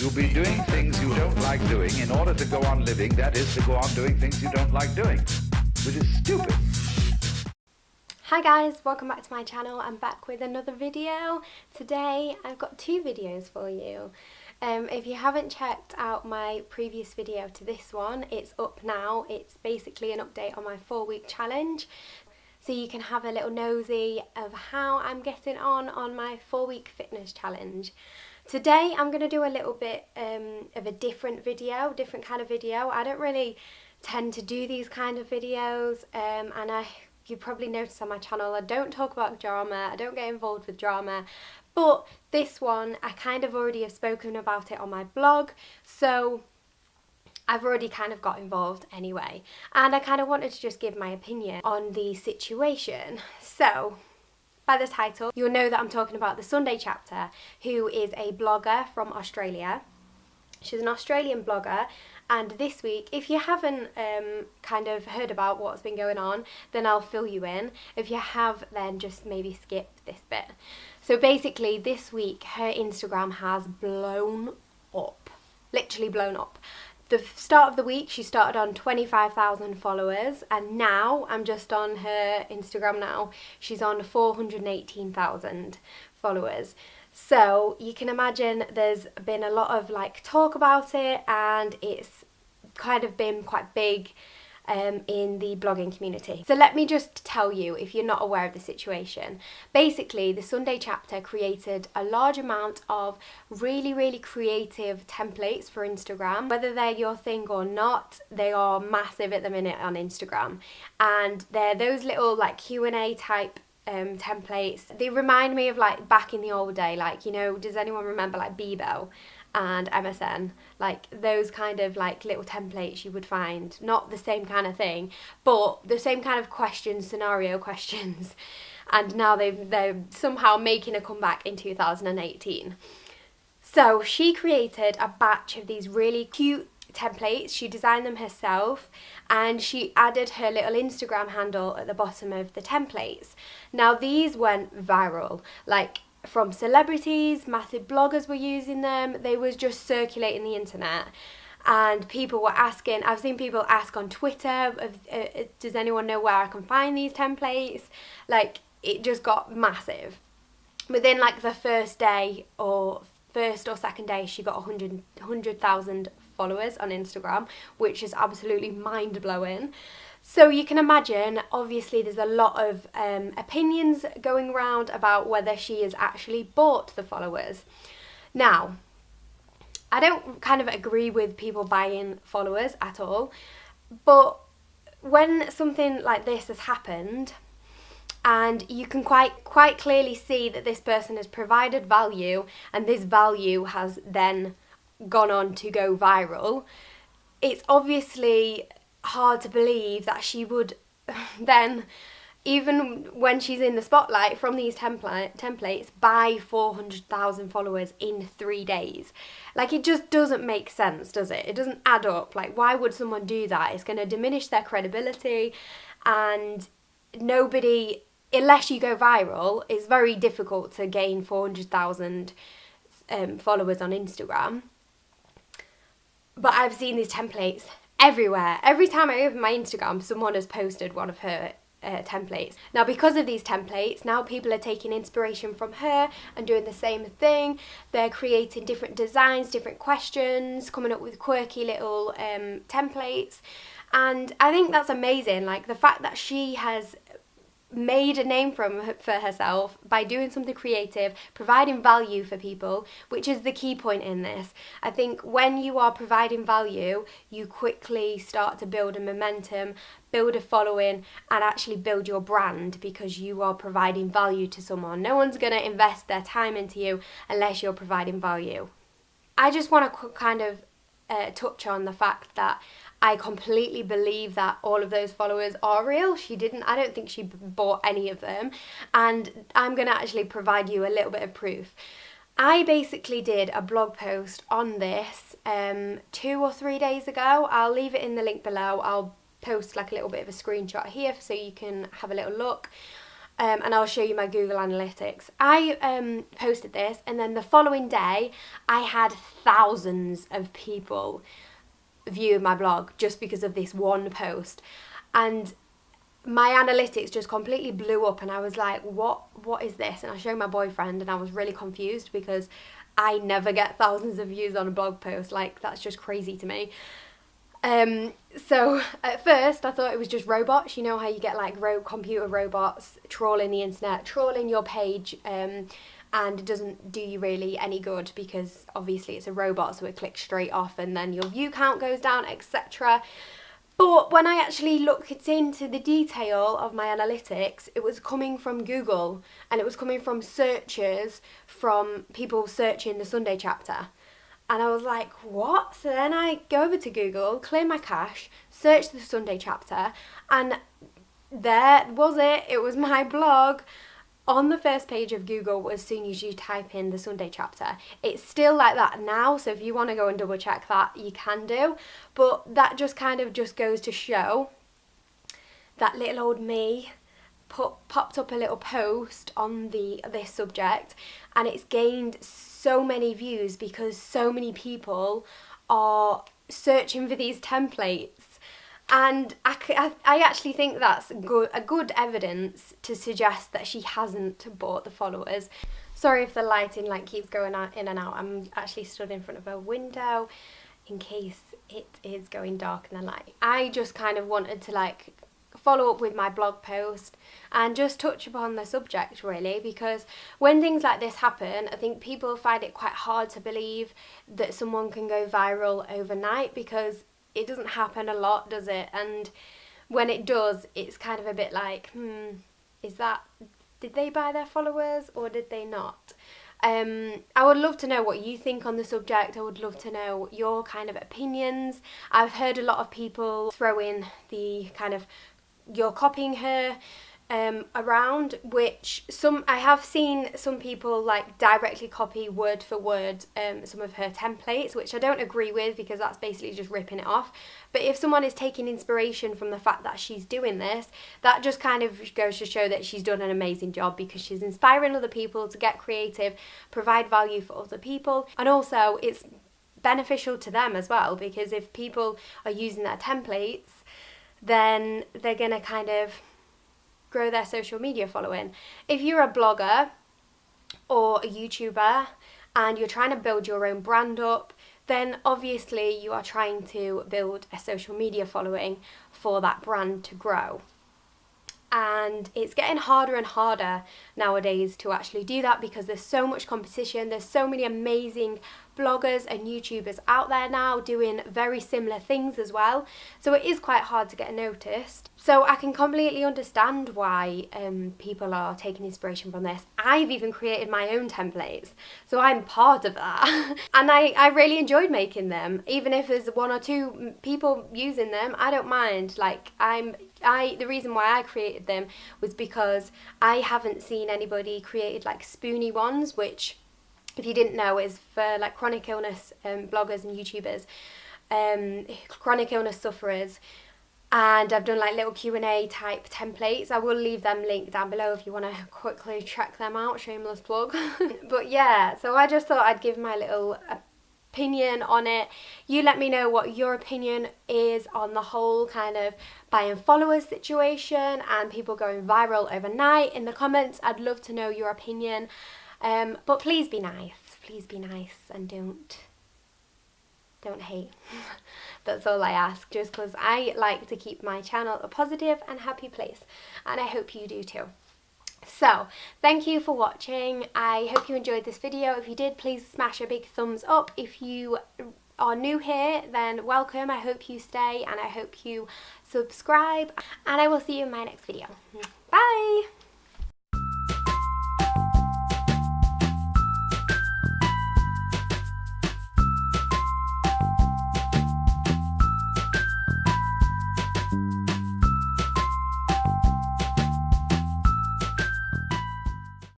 You'll be doing things you don't like doing in order to go on living, that is, to go on doing things you don't like doing, which is stupid. Hi guys, welcome back to my channel. I'm back with another video. Today I've got two videos for you. If you haven't checked out my previous video to this one, it's up now. It's basically an update on my 4-week challenge. So you can have a little nosy of how I'm getting on my 4-week fitness challenge. Today I'm going to do a little bit of a different kind of video. I don't really tend to do these kind of videos, and you probably noticed on my channel I don't talk about drama, I don't get involved with drama, but this one I kind of already have spoken about it on my blog, so I've already kind of got involved anyway, and I kind of wanted to just give my opinion on the situation. So by the title you'll know that I'm talking about the Sunday chapter, who is a blogger from Australia. She's an Australian blogger, and this week, if you haven't kind of heard about what's been going on, then I'll fill you in. If you have, then just maybe skip this bit. So basically this week her Instagram has blown up, literally blown up. The start of the week she started on 25,000 followers, and now I'm just on her Instagram now, she's on 418,000 followers. So you can imagine there's been a lot of talk about it, and it's kind of been quite big in the blogging community. So let me just tell you, if you're not aware of the situation, basically the Sunday chapter created a large amount of really creative templates for Instagram. Whether they're your thing or not, they are massive at the minute on Instagram, and they're those little Q&A type templates. They remind me of back in the old day, does anyone remember Bebo and MSN, those kind of little templates you would find, not the same kind of thing, but the same kind of questions, scenario questions, and now they're somehow making a comeback in 2018. So she created a batch of these really cute templates. She designed them herself, and she added her little Instagram handle at the bottom of the templates. Now these went viral, from celebrities, massive bloggers were using them. They was just circulating the internet, and people were asking, I've seen people ask on Twitter, does anyone know where I can find these templates? It just got massive. Within the first or second day, she got 100,000 followers on Instagram, which is absolutely mind-blowing. So you can imagine, obviously there's a lot of opinions going around about whether she has actually bought the followers. Now, I don't kind of agree with people buying followers at all, but when something like this has happened, and you can quite clearly see that this person has provided value, and this value has then gone on to go viral, it's obviously hard to believe that she would then, even when she's in the spotlight from these templates, buy 400,000 followers in 3 days. It just doesn't make sense, does it? It doesn't add up. Why would someone do that? It's going to diminish their credibility, and nobody, unless you go viral, it's very difficult to gain 400,000 followers on Instagram. But I've seen these templates everywhere. Every time I open my Instagram, someone has posted one of her templates. Now, because of these templates, now people are taking inspiration from her and doing the same thing. They're creating different designs, different questions, coming up with quirky little templates. And I think that's amazing. The fact that she has made a name for herself by doing something creative, providing value for people, which is the key point in this. I think when you are providing value, you quickly start to build a momentum, build a following, and actually build your brand, because you are providing value to someone. No one's going to invest their time into you unless you're providing value. I just want to kind of touch on the fact that I completely believe that all of those followers are real. I don't think she bought any of them, and I'm going to actually provide you a little bit of proof. I basically did a blog post on this 2 or 3 days ago. I'll leave it in the link below. I'll post a little bit of a screenshot here so you can have a little look. and I'll show you my Google Analytics. I posted this, and then the following day I had thousands of people view my blog just because of this one post, and my analytics just completely blew up, and I was like, what is this? And I showed my boyfriend, and I was really confused because I never get thousands of views on a blog post. Like, that's just crazy to me. So at first I thought it was just robots. You know how you get like computer robots trawling the internet, trawling your page, and it doesn't do you really any good because obviously it's a robot, so it clicks straight off and then your view count goes down, etc. But when I actually looked into the detail of my analytics, it was coming from Google, and it was coming from searches from people searching the Sunday chapter. And I was like, what? So then I go over to Google, clear my cache, search the Sunday chapter, and there was it. It was my blog on the first page of Google as soon as you type in the Sunday chapter. It's still like that now, so if you want to go and double check that, you can do. But that just kind of just goes to show that little old me popped up a little post on this subject, and it's gained so many views because so many people are searching for these templates. And I actually think that's a good evidence to suggest that she hasn't bought the followers. Sorry if the lighting keeps going in and out. I'm actually stood in front of a window in case it is going dark in the light. I just kind of wanted to follow up with my blog post and just touch upon the subject, really, because when things like this happen, I think people find it quite hard to believe that someone can go viral overnight, because it doesn't happen a lot, does it? And when it does, it's kind of a bit like, did they buy their followers or did they not? I would love to know what you think on the subject. I would love to know your kind of opinions. I've heard a lot of people throw in the kind of, you're copying her around, which I have seen some people directly copy word for word some of her templates, which I don't agree with, because that's basically just ripping it off. But if someone is taking inspiration from the fact that she's doing this, that just kind of goes to show that she's done an amazing job, because she's inspiring other people to get creative, provide value for other people, and also it's beneficial to them as well, because if people are using their templates, then they're going to kind of grow their social media following. If you're a blogger or a YouTuber and you're trying to build your own brand up, then obviously you are trying to build a social media following for that brand to grow. And it's getting harder and harder nowadays to actually do that, because there's so much competition. There's so many amazing bloggers and YouTubers out there now doing very similar things as well. So it is quite hard to get noticed. So I can completely understand why people are taking inspiration from this. I've even created my own templates, so I'm part of that. And I really enjoyed making them. Even if there's one or two people using them, I don't mind. The reason why I created them was because I haven't seen anybody created spoony ones, which, if you didn't know, is for chronic illness bloggers and YouTubers, chronic illness sufferers. And I've done little Q&A type templates. I will leave them linked down below if you want to quickly check them out. Shameless plug. But yeah, so I just thought I'd give my little opinion on it. You let me know what your opinion is on the whole kind of buying followers situation and people going viral overnight in the comments. I'd love to know your opinion. But please be nice. Please be nice and don't hate. That's all I ask, just because I like to keep my channel a positive and happy place, and I hope you do too. So, thank you for watching. I hope you enjoyed this video. If you did, please smash a big thumbs up. If you are new here, then welcome. I hope you stay, and I hope you subscribe, and I will see you in my next video. Bye!